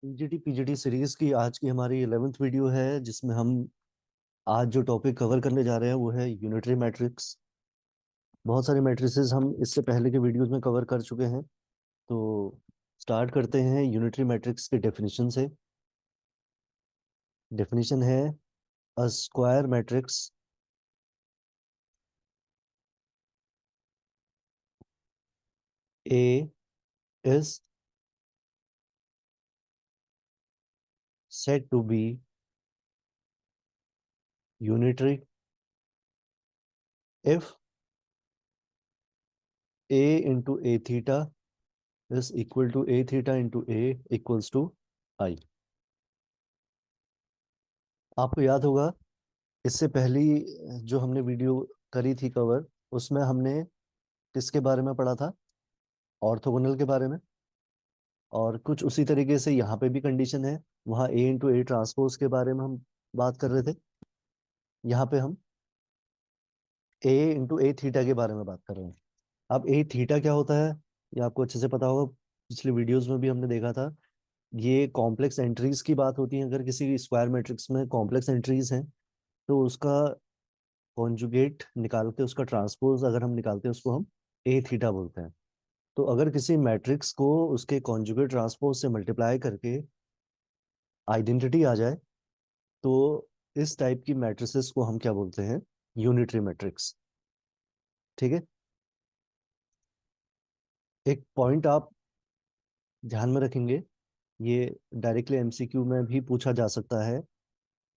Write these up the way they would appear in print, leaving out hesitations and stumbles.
PGT series की आज की हमारी 11वीं वीडियो है, जिसमें हम आज जो टॉपिक कवर करने जा रहे हैं वो है यूनिटरी मैट्रिक्स। बहुत सारे मैट्रिसेस हम इससे पहले के वीडियोस में कवर कर चुके हैं। तो स्टार्ट करते हैं यूनिटरी मैट्रिक्स के डेफिनेशन से। डेफिनेशन है अ square matrix A is said to be unitary if a into a theta is equal to a theta into a equals to I। आपको याद होगा, इससे पहली जो हमने वीडियो करी थी कवर, उसमें हमने किसके बारे में पढ़ा था? ऑर्थोगोनल के बारे में। और कुछ उसी तरीके से यहाँ पे भी कंडीशन है। वहाँ ए इंटू ए ट्रांसपोज के बारे में हम बात कर रहे थे। यहाँ पे हम ए इंटू ए थीटा के बारे में बात कर रहे हैं। अब ए थीटा क्या होता है, ये आपको अच्छे से पता होगा। पिछले वीडियोस में भी हमने देखा था। ये कॉम्प्लेक्स एंट्रीज की बात होती है। अगर किसी स्क्वायर मैट्रिक्स में कॉम्प्लेक्स एंट्रीज हैं तो उसका कॉन्जुगेट निकाल के, उसका ट्रांसपोज अगर हम निकालते हैं, उसको हम ए थीटा बोलते हैं। तो अगर किसी मैट्रिक्स को उसके कॉन्जुगेट ट्रांसपोज से मल्टीप्लाई करके आइडेंटिटी आ जाए, तो इस टाइप की मैट्रिसेस को हम क्या बोलते हैं? Unitary matrix. ठीक है। एक पॉइंट आप ध्यान में रखेंगे, ये डायरेक्टली एमसीक्यू में भी पूछा जा सकता है।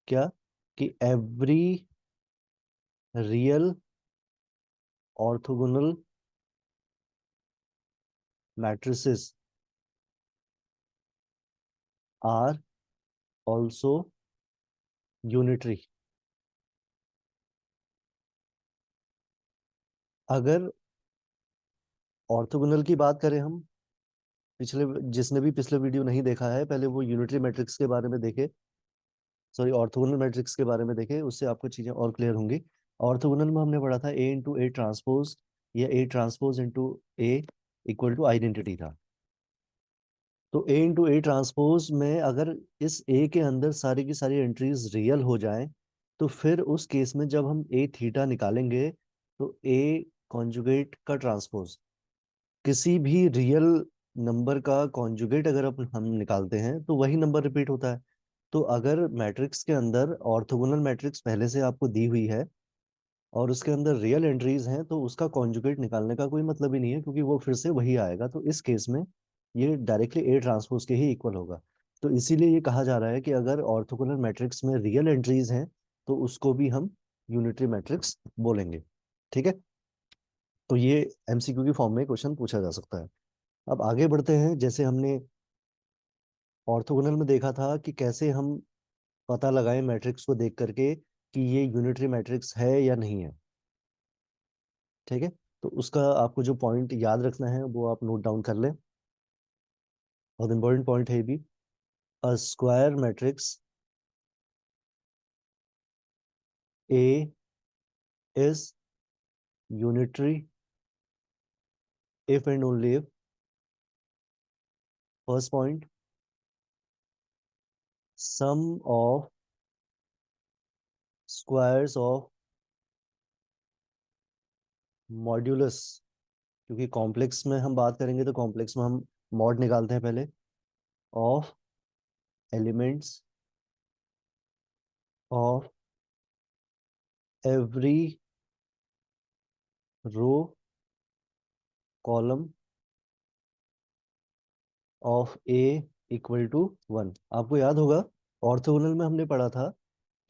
क्या? कि every real orthogonal matrices are also unitary. अगर ऑर्थोगोनल की बात करें हम, पिछले जिसने भी पिछले वीडियो नहीं देखा है, पहले वो यूनिटरी मैट्रिक्स के बारे में देखे, सॉरी ऑर्थोगोनल मैट्रिक्स के बारे में देखे, उससे आपको चीजें और क्लियर होंगी। ऑर्थोगोनल में हमने पढ़ा था ए इंटू ए ट्रांसपोज या A transpose into A equal to identity था। तो ए इंटू ए ट्रांसपोज में अगर इस ए के अंदर सारी की सारी एंट्रीज रियल हो जाएं, तो फिर उस केस में जब हम ए थीटा निकालेंगे, तो ए कॉन्जुगेट का ट्रांसपोज, किसी भी रियल नंबर का कॉन्जुगेट अगर हम निकालते हैं तो वही नंबर रिपीट होता है। तो अगर मैट्रिक्स के अंदर ऑर्थोगोनल मैट्रिक्स पहले से आपको दी हुई है और उसके अंदर रियल एंट्रीज हैं, तो उसका कॉन्जुगेट निकालने का कोई मतलब ही नहीं है, क्योंकि वो फिर से वही आएगा। तो इस केस में ये डायरेक्टली ए ट्रांसपोज के ही इक्वल होगा। तो इसीलिए ये कहा जा रहा है कि अगर ऑर्थोगोनल मैट्रिक्स में रियल एंट्रीज हैं, तो उसको भी हम यूनिटरी मैट्रिक्स बोलेंगे। ठीक है। तो ये एमसीक्यू की फॉर्म में क्वेश्चन पूछा जा सकता है। अब आगे बढ़ते हैं। जैसे हमने ऑर्थोगोनल में देखा था कि कैसे हम पता लगाएं मैट्रिक्स को देख करके कि ये यूनिटरी मैट्रिक्स है या नहीं है। ठीक है। तो उसका आपको जो पॉइंट याद रखना है वो आप नोट डाउन कर लें। बहुत इंपॉर्टेंट पॉइंट है ये भी। A square matrix A is unitary if and only if, first point, sum of squares of modulus. क्योंकि कॉम्प्लेक्स में हम बात करेंगे तो कॉम्प्लेक्स में हम मॉड निकालते हैं पहले, of elements of every row column of A equal to one. आपको याद होगा, ऑर्थोगोनल में हमने पढ़ा था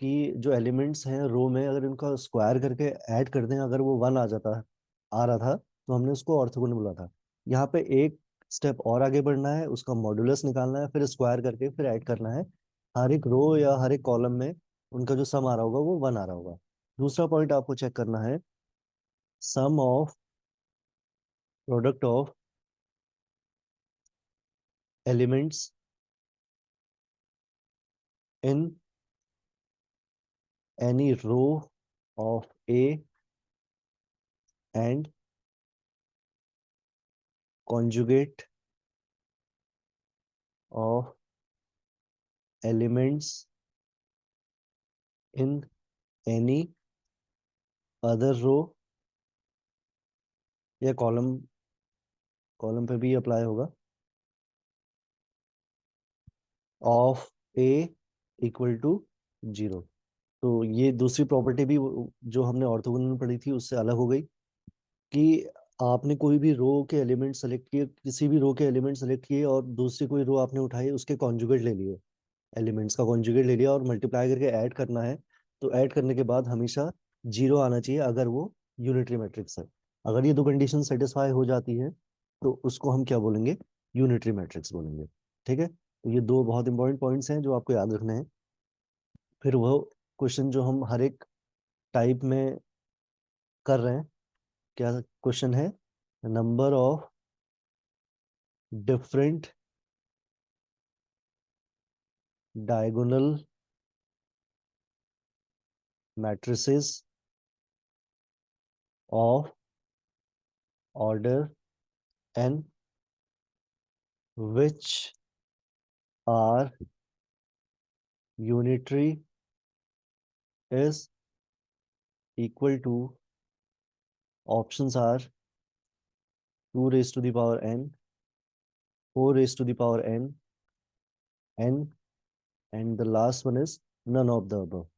कि जो एलिमेंट्स हैं रो में, अगर इनका स्क्वायर करके ऐड कर दें, अगर वो वन आ रहा था, तो हमने उसको ऑर्थोगोनल बोला था। यहाँ पे एक स्टेप और आगे बढ़ना है, उसका मॉड्यूलस निकालना है, फिर स्क्वायर करके फिर ऐड करना है। हर एक रो या हर एक कॉलम में उनका जो सम आ रहा होगा वो वन आ रहा होगा। दूसरा पॉइंट आपको चेक करना है, sum of product of elements in any row of A and conjugate of elements in any other row या कॉलम, कॉलम पे भी अप्लाई होगा, of A equal to zero. तो ये दूसरी प्रॉपर्टी भी जो हमने ऑर्थोगोनल में पढ़ी थी उससे अलग हो गई कि आपने कोई भी रो के एलिमेंट सेलेक्ट किए, किसी भी रो के एलिमेंट सेलेक्ट किए और दूसरी कोई रो आपने उठाई, उसके कॉन्जुगेट ले लिए, एलिमेंट्स का कॉन्जुगेट ले लिया और मल्टीप्लाई करके ऐड करना है। तो ऐड करने के बाद हमेशा जीरो आना चाहिए अगर वो यूनिटरी मैट्रिक्स है। अगर ये दो कंडीशन सेटिस्फाई हो जाती है तो उसको हम क्या बोलेंगे, यूनिटरी मैट्रिक्स बोलेंगे। ठीक है, तो ये दो बहुत इंपॉर्टेंट पॉइंट्स हैं जो आपको याद रखने हैं। फिर वो क्वेश्चन जो हम हर एक टाइप में कर रहे हैं, क्या क्वेश्चन है, number of different diagonal matrices of order n which are unitary is equal to, options are 2 raised to the power n, 4 raised to the power n, and the last one is none of the above।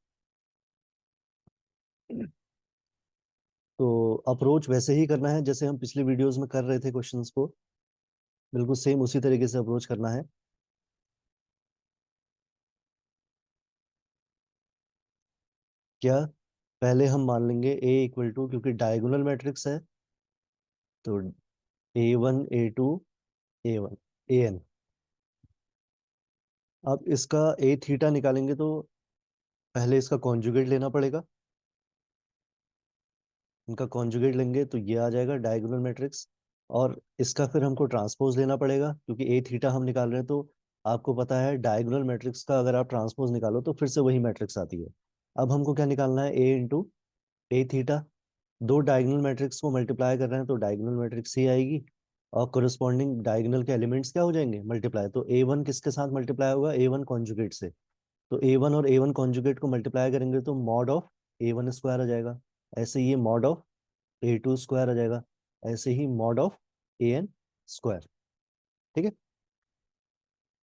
तो approach वैसे ही करना है जैसे हम पिछले videos में कर रहे थे क्वेश्चंस को, बिल्कुल सेम उसी तरीके से अप्रोच करना है। क्या, पहले हम मान लेंगे a इक्वल टू, क्योंकि डायगोनल मैट्रिक्स है तो a1 a2 a1 an। अब इसका a थीटा निकालेंगे तो पहले इसका कॉन्जुगेट लेना पड़ेगा, इनका कॉन्जुगेट लेंगे तो ये आ जाएगा डायगोनल मैट्रिक्स। और इसका फिर हमको ट्रांसपोज लेना पड़ेगा क्योंकि ए थीटा हम निकाल रहे हैं, तो आपको पता है डायगोनल मैट्रिक्स का अगर आप ट्रांसपोज निकालो तो फिर से वही मैट्रिक्स आती है। अब हमको क्या निकालना है, ए इंटू ए थीटा। दो डायगोनल मैट्रिक्स को मल्टीप्लाई कर रहे हैं तो डायगोनल मैट्रिक्स ही आएगी और कोरिस्पॉन्डिंग डायगोनल के एलिमेंट्स क्या हो जाएंगे, मल्टीप्लाई। तो ए वन किसके साथ मल्टीप्लाई होगा, ए वन कॉन्जुगेट से। तो ए वन और ए वन कॉन्जुगेट को मल्टीप्लाई करेंगे तो mod of A one square आ जाएगा। ऐसे ये mod of A two square आ जाएगा, ऐसे ही mod of A N square. ठीक है,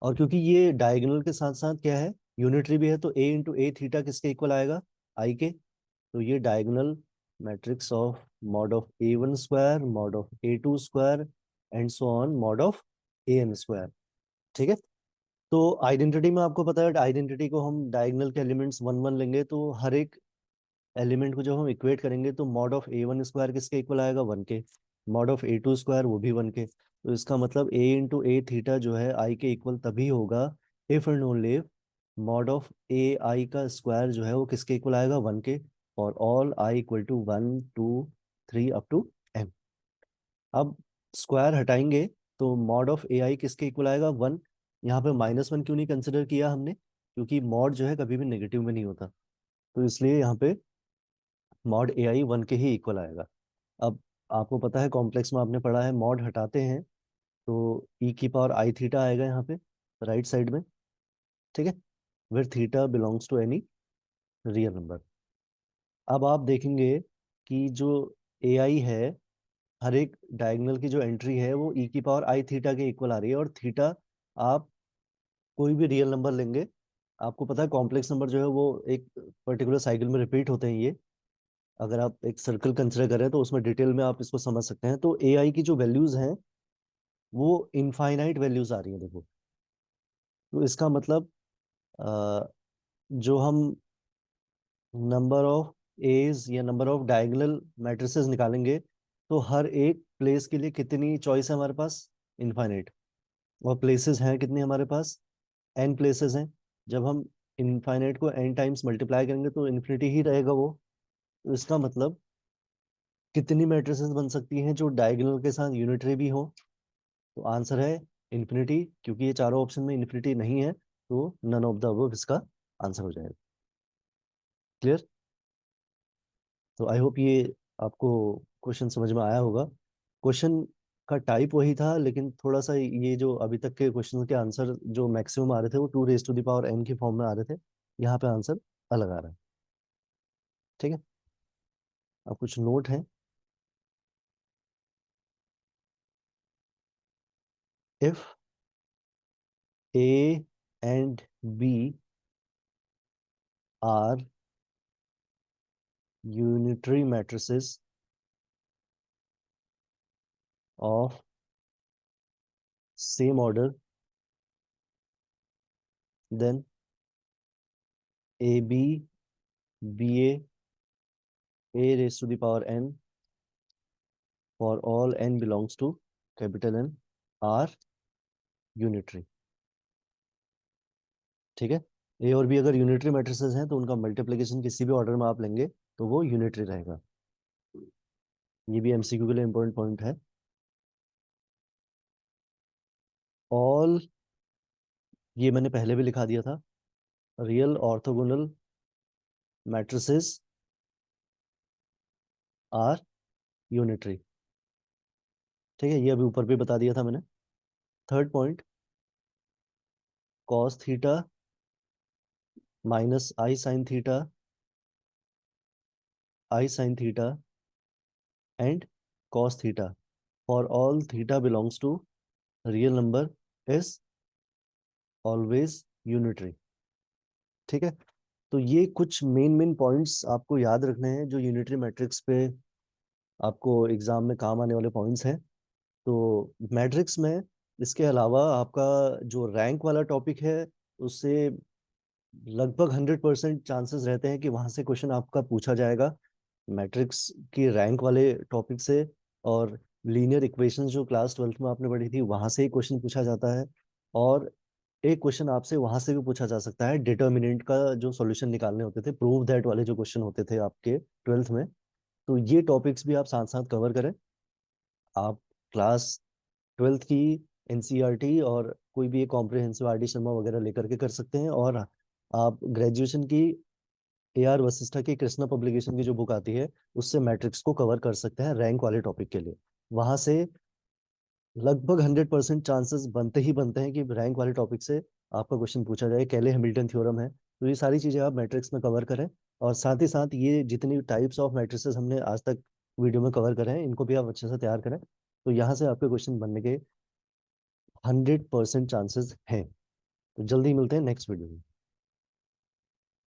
और क्योंकि ये डायगोनल के साथ साथ क्या है, यूनिटरी भी है, तो ए इंटू ए थीटा किसके इक्वल आएगा, आई के। तो ये diagonal matrix of mod of A one square, mod of A two square, and so on mod of A N square. ठीक है, तो आइडेंटिटी में आपको पता है, आइडेंटिटी को हम डायगोनल के एलिमेंट्स वन वन लेंगे तो हर एक एलिमेंट को जब हम इक्वेट करेंगे तो mod of A one square किसके इक्वल आएगा, वन के। Mod of A two square वो भी वन के। तो इसका मतलब ए इंटू ए थीटा जो है आई के इक्वल तभी होगा if and only if mod of A I का स्क्वायर जो है वो किसके इक्वल आएगा, वन के। और all i equal to one two three up to n. अब स्क्वायर हटाएंगे तो मॉड ऑफ ए आई किसके इक्वल आएगा, वन। यहाँ पे माइनस वन क्यों नहीं कंसिडर किया हमने, क्योंकि मॉड जो है कभी भी नेगेटिव में नहीं होता, तो इसलिए यहाँ पे मॉड ए आई वन के ही इक्वल आएगा। अब आपको पता है कॉम्प्लेक्स में आपने पढ़ा है, मॉड हटाते हैं तो ई की पावर आई थीटा आएगा यहाँ पे राइट साइड में। ठीक है, where theta belongs to any real number. अब आप देखेंगे कि जो ए आई है, हर एक डायगोनल की जो एंट्री है वो ई की पावर आई थीटा के इक्वल आ रही है। और थीटा आप कोई भी रियल नंबर लेंगे, आपको पता है कॉम्प्लेक्स नंबर जो है वो एक पर्टिकुलर साइकिल में रिपीट होते हैं ये। अगर आप एक सर्कल कंसिडर करें तो उसमें डिटेल में आप इसको समझ सकते हैं। तो ए आई की जो वैल्यूज हैं वो इनफाइनाइट वैल्यूज आ रही हैं, देखो। तो इसका मतलब अ, जो हम नंबर ऑफ एज या नंबर ऑफ डायगोनल मैट्रिसेस निकालेंगे तो हर एक प्लेस के लिए कितनी चॉइस है हमारे पास, इनफाइनाइट। और प्लेसेस हैं कितने हमारे पास, एन प्लेसेस हैं। जब हम इनफाइनाइट को एन टाइम्स मल्टीप्लाई करेंगे तो इन्फिनिटी ही रहेगा वो। तो इसका मतलब कितनी मैट्रिसेस बन सकती हैं जो डायगोनल के साथ यूनिटरी भी हो, तो आंसर है इन्फिनिटी। क्योंकि ये चारों ऑप्शन में इन्फिनिटी नहीं है तो नन ऑफ द अबव इसका आंसर हो जाएगा। क्लियर। तो आई होप ये आपको क्वेश्चन समझ में आया होगा। क्वेश्चन का टाइप वही था, लेकिन थोड़ा सा ये जो अभी तक के क्वेश्चन के आंसर जो मैक्सिमम आ रहे थे वो 2 raised to the power n की फॉर्म में आ रहे थे। यहाँ पे आंसर अलग आ रहा है। ठीक है, अब कुछ नोट है। If A and B are unitary matrices of same order, then AB, BA, A raised to the power n for all n belongs to capital N are unitary। ठीक है, ए और बी अगर यूनिटरी मैट्रिसेस हैं तो उनका multiplication किसी भी order में आप लेंगे तो वो यूनिटरी रहेगा। ये भी एमसीक्यू के लिए इंपॉर्टेंट पॉइंट है। ऑल, ये मैंने पहले भी लिखा दिया था, real orthogonal matrices are unitary. ठीक है, ये अभी ऊपर भी बता दिया था मैंने। Third point, cos theta minus i sine theta and cos theta for all theta belongs to real number is always unitary. ठीक है, तो ये कुछ मेन मेन पॉइंट्स आपको याद रखने हैं जो यूनिटरी मैट्रिक्स पे आपको एग्जाम में काम आने वाले पॉइंट्स हैं। तो मैट्रिक्स में इसके अलावा आपका जो रैंक वाला टॉपिक है उससे लगभग 100% चांसेस रहते हैं कि वहां से क्वेश्चन आपका पूछा जाएगा, मैट्रिक्स की रैंक वाले टॉपिक से। और लीनियर इक्वेशंस जो क्लास 12th में आपने पढ़ी थी वहां से ही क्वेश्चन पूछा जाता है। और एक क्वेश्चन आपसे वहां से भी पूछा जा सकता है, डिटर्मिनेंट का जो सॉल्यूशन निकालने होते थे, प्रूव दैट वाले जो क्वेश्चन होते थे आपके 12th में। तो ये टॉपिक्स भी आप साथ साथ कवर करें। आप क्लास 12th की एनसीईआरटी और कोई भी एक कॉम्प्रिहेंसिव आर डी शर्मा वगैरह लेकर के कर सकते हैं। और आप ग्रेजुएशन की ए आर वशिष्ठा की कृष्णा पब्लिकेशन की जो बुक आती है उससे मैट्रिक्स को कवर कर सकते हैं रैंक वाले टॉपिक के लिए। वहां से लगभग 100% चांसेस बनते ही बनते हैं कि रैंक वाले टॉपिक से आपका क्वेश्चन पूछा जाए। कैले हैमिल्टन थ्योरम है, तो ये सारी चीजें आप मैट्रिक्स में कवर करें। और साथ ही साथ ये जितनी टाइप्स ऑफ मैट्रिसेस हमने आज तक वीडियो में कवर करे हैं इनको भी आप अच्छे से तैयार करें। तो यहाँ से आपके क्वेश्चन बनने के 100% चांसेस हैं। तो जल्दी मिलते हैं नेक्स्ट वीडियो में।